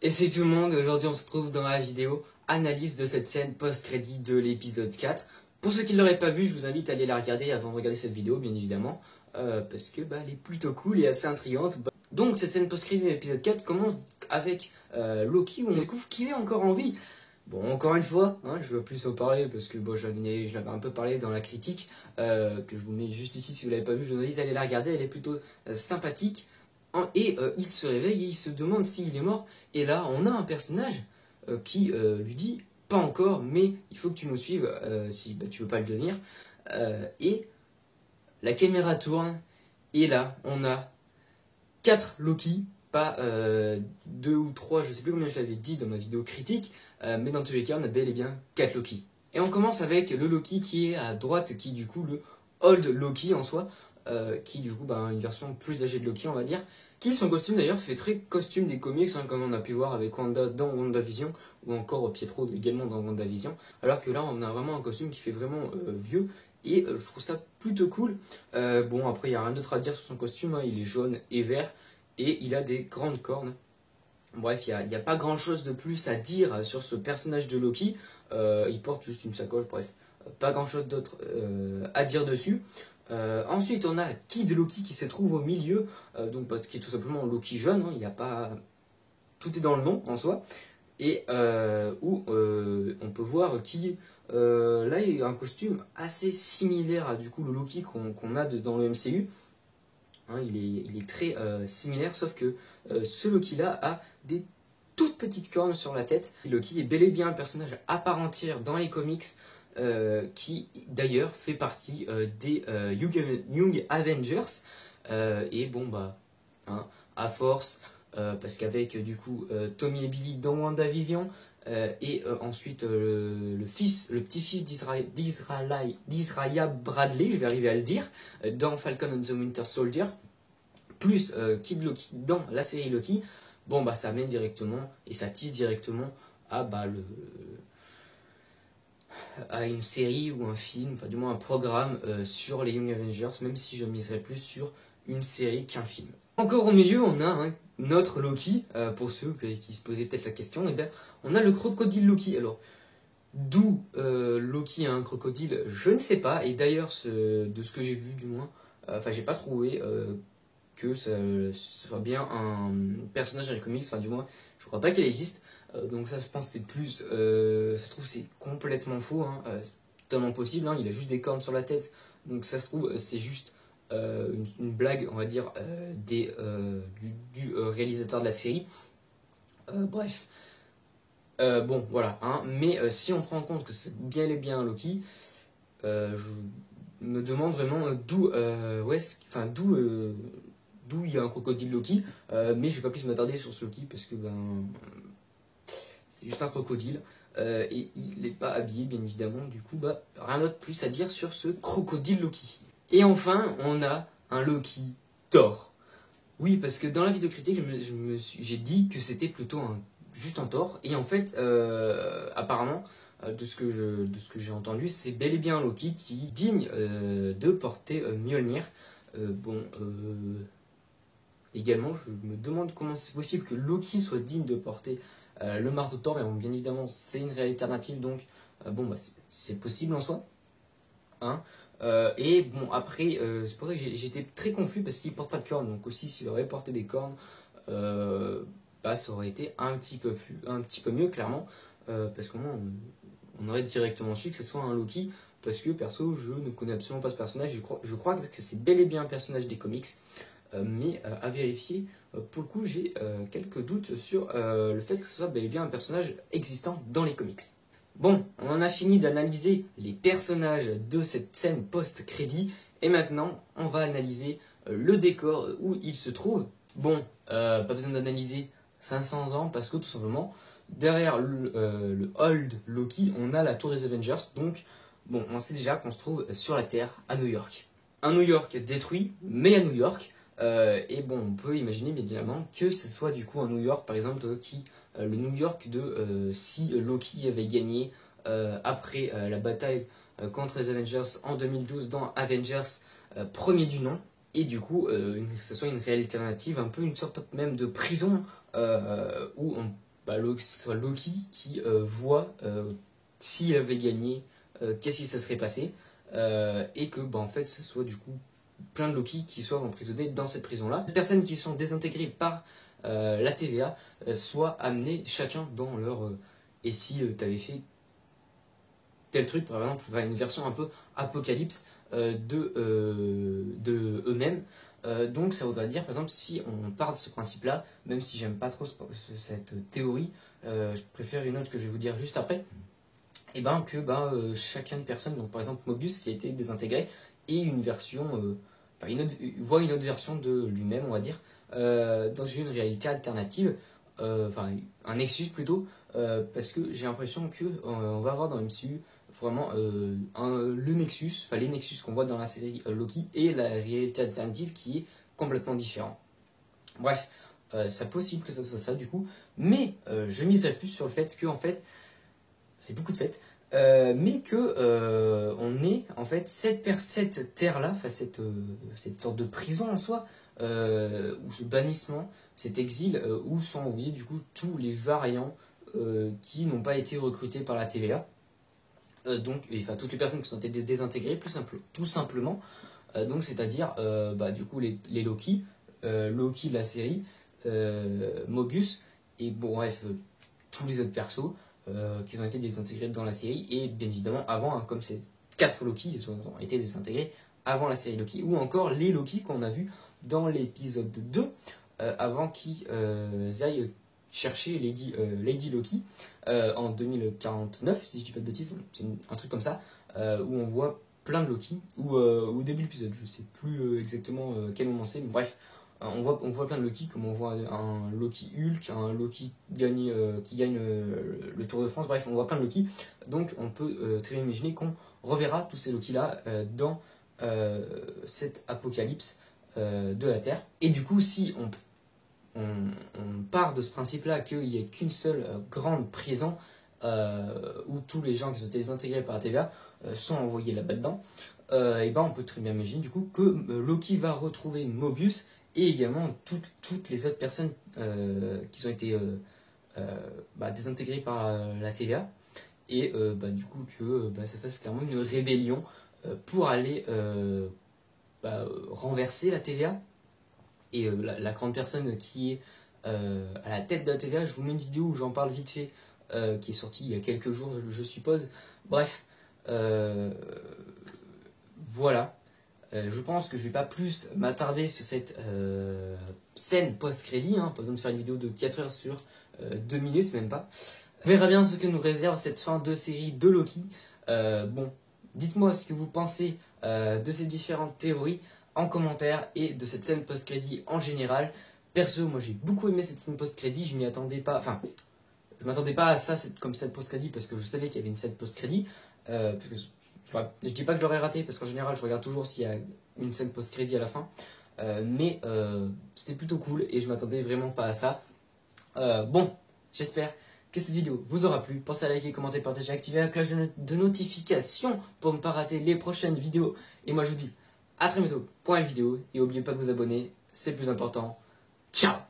Et c'est tout le monde, aujourd'hui on se trouve dans la vidéo analyse de cette scène post-crédit de l'épisode 4. Pour ceux qui ne l'auraient pas vu, je vous invite à aller la regarder avant de regarder cette vidéo, bien évidemment, parce que elle est plutôt cool et assez intrigante. Donc cette scène post-crédit de l'épisode 4 commence avec Loki, où on découvre qu'il est encore en vie. Bon, encore une fois, je ne veux plus en parler parce que je l'avais un peu parlé dans la critique, que je vous mets juste ici si vous ne l'avez pas vu, je vous invite à aller la regarder, elle est plutôt sympathique. Et il se réveille et il se demande s'il est mort. Et là, on a un personnage qui lui dit « Pas encore, mais il faut que tu nous suives si tu veux pas le devenir. » Et la caméra tourne. Et là, on a 4 Loki, pas 2 ou 3, je sais plus combien je l'avais dit dans ma vidéo critique. Mais dans tous les cas, on a bel et bien 4 Loki. Et on commence avec le Loki qui est à droite, qui est du coup le Old Loki en soi. Qui du coup une version plus âgée de Loki, on va dire, qui son costume d'ailleurs fait très costume des comics, comme on a pu voir avec Wanda dans WandaVision, ou encore Pietro également dans WandaVision, alors que là on a vraiment un costume qui fait vraiment vieux, et je trouve ça plutôt cool. Bon, après il n'y a rien d'autre à dire sur son costume, il est jaune et vert, et il a des grandes cornes. Bref, il n'y a pas grand chose de plus à dire sur ce personnage de Loki, il porte juste une sacoche, bref, pas grand chose d'autre à dire dessus. Ensuite, on a Kid Loki qui se trouve au milieu, qui est tout simplement Loki jeune, il y a pas... tout est dans le nom en soi, et où on peut voir qui là il a un costume assez similaire à du coup le Loki qu'on a dans le MCU. Il est très similaire, sauf que ce Loki là a des toutes petites cornes sur la tête. Loki est bel et bien un personnage à part entière dans les comics. Qui d'ailleurs fait partie des Young Avengers, et bon à force, parce qu'avec du coup Tommy et Billy dans WandaVision, et ensuite le petit-fils d'Isaiah Bradley, je vais arriver à le dire, dans Falcon and the Winter Soldier, plus Kid Loki dans la série Loki, ça mène directement et ça tisse directement à une série ou un film, enfin du moins un programme sur les Young Avengers, même si je miserais plus sur une série qu'un film. Encore au milieu, on a notre Loki, pour ceux qui se posaient peut-être la question, on a le crocodile Loki. Alors, d'où Loki a un crocodile, je ne sais pas, et d'ailleurs, de ce que j'ai vu du moins, j'ai pas trouvé que ce soit bien un personnage dans les comics, du moins, je crois pas qu'il existe. Donc ça, je pense c'est plus... ça se trouve c'est complètement faux, c'est totalement possible, il a juste des cornes sur la tête, donc ça se trouve c'est juste une blague, on va dire, du réalisateur de la série. Bref. Bon, voilà, mais si on prend en compte que c'est bien et bien un Loki, je me demande vraiment d'où il y a un crocodile Loki, mais je vais pas plus m'attarder sur ce Loki parce que c'est juste un crocodile, et il n'est pas habillé bien évidemment, du coup rien d'autre plus à dire sur ce crocodile Loki. Et enfin on a un Loki Thor. Oui, parce que dans la vidéo critique j'ai dit que c'était plutôt juste un Thor, et en fait apparemment de ce que j'ai entendu, c'est bel et bien un Loki qui est digne de porter Mjolnir. Également, je me demande comment c'est possible que Loki soit digne de porter le marteau de Thor, mais bien évidemment, c'est une réalité alternative, donc c'est possible en soi. Et bon, après, c'est pour ça que j'étais très confus parce qu'il porte pas de cornes, donc aussi s'il aurait porté des cornes, ça aurait été un petit peu mieux, clairement, parce qu'au moins on aurait directement su que ce soit un Loki, parce que perso, je ne connais absolument pas ce personnage, je crois que c'est bel et bien un personnage des comics. Mais à vérifier, pour le coup j'ai quelques doutes sur le fait que ce soit bel et bien un personnage existant dans les comics. Bon, on en a fini d'analyser les personnages de cette scène post-crédit, et maintenant on va analyser le décor où il se trouve. Bon, pas besoin d'analyser 500 ans parce que tout simplement derrière le Old Loki on a la tour des Avengers, donc bon, on sait déjà qu'on se trouve sur la Terre à New York. Un New York détruit, mais à New York. Et bon, on peut imaginer bien évidemment que ce soit du coup un New York par exemple le New York de si Loki avait gagné après la bataille contre les Avengers en 2012 dans Avengers premier du nom, et du coup que ce soit une réelle alternative, un peu une sorte même de prison où ce soit Loki qui voit s'il avait gagné, qu'est-ce qui ça serait passé, et que en fait ce soit du coup plein de Loki qui soient emprisonnés dans cette prison-là. Les personnes qui sont désintégrées par la TVA soient amenées chacun dans leur... et si tu avais fait tel truc, par exemple, une version un peu apocalypse de eux-mêmes. Donc ça voudrait dire, par exemple, si on part de ce principe-là, même si j'aime pas trop cette théorie, je préfère une autre que je vais vous dire juste après, et chacun de personne, donc par exemple Mobius qui a été désintégré, et une version, voit une autre version de lui-même, on va dire, dans une réalité alternative, un Nexus plutôt, parce que j'ai l'impression que on va avoir dans MCU vraiment le Nexus, les Nexus qu'on voit dans la série Loki et la réalité alternative qui est complètement différent. Bref, c'est possible que ça soit ça du coup, mais je miserais plus sur le fait que en fait, c'est beaucoup de fait, mais que on est en fait cette terre-là, cette sorte de prison en soi, ou ce bannissement, cet exil où sont envoyés du coup tous les variants qui n'ont pas été recrutés par la TVA. Toutes les personnes qui sont été désintégrées, tout simplement. Donc, c'est-à-dire, du coup, les Loki, Loki de la série, Mobius, et tous les autres persos qui ont été désintégrés dans la série, et bien évidemment, avant, hein, comme c'est 4 Loki qui ont été désintégrés avant la série Loki, ou encore les Loki qu'on a vus dans l'épisode 2, avant qu'ils aillent chercher Lady Loki en 2049, si je dis pas de bêtises, c'est un truc comme ça, où on voit plein de Loki, ou au début de l'épisode, je sais plus exactement quel moment c'est, mais bref, on voit plein de Loki, comme on voit un Loki Hulk, un Loki qui gagne le Tour de France, bref, on voit plein de Loki, donc on peut très bien imaginer qu'on reverra tous ces Loki-là dans cet apocalypse de la Terre. Et du coup, si on part de ce principe-là qu'il n'y a qu'une seule grande prison où tous les gens qui sont désintégrés par la TVA sont envoyés là-bas dedans, on peut très bien imaginer du coup que Loki va retrouver Mobius et également toutes les autres personnes qui ont été désintégrées par la TVA, et du coup que ça fasse clairement une rébellion pour aller renverser la TVA. Et la grande personne qui est à la tête de la TVA, je vous mets une vidéo où j'en parle vite fait, qui est sortie il y a quelques jours, je suppose. Bref, voilà. Je pense que je vais pas plus m'attarder sur cette scène post-crédit, hein, pas besoin de faire une vidéo de 4 heures sur 2 minutes, même pas. On verra bien ce que nous réserve cette fin de série de Loki. Dites-moi ce que vous pensez de ces différentes théories en commentaire et de cette scène post-crédit en général. Perso, moi j'ai beaucoup aimé cette scène post-crédit, je m'attendais pas à ça comme scène post-crédit parce que je savais qu'il y avait une scène post-crédit. Je dis pas que je l'aurais raté parce qu'en général je regarde toujours s'il y a une scène post-crédit à la fin. Mais c'était plutôt cool et je m'attendais vraiment pas à ça. J'espère que cette vidéo vous aura plu. Pensez à liker, commenter, partager, activer la cloche de notification pour ne pas rater les prochaines vidéos. Et moi je vous dis à très bientôt pour une vidéo et n'oubliez pas de vous abonner, c'est le plus important. Ciao!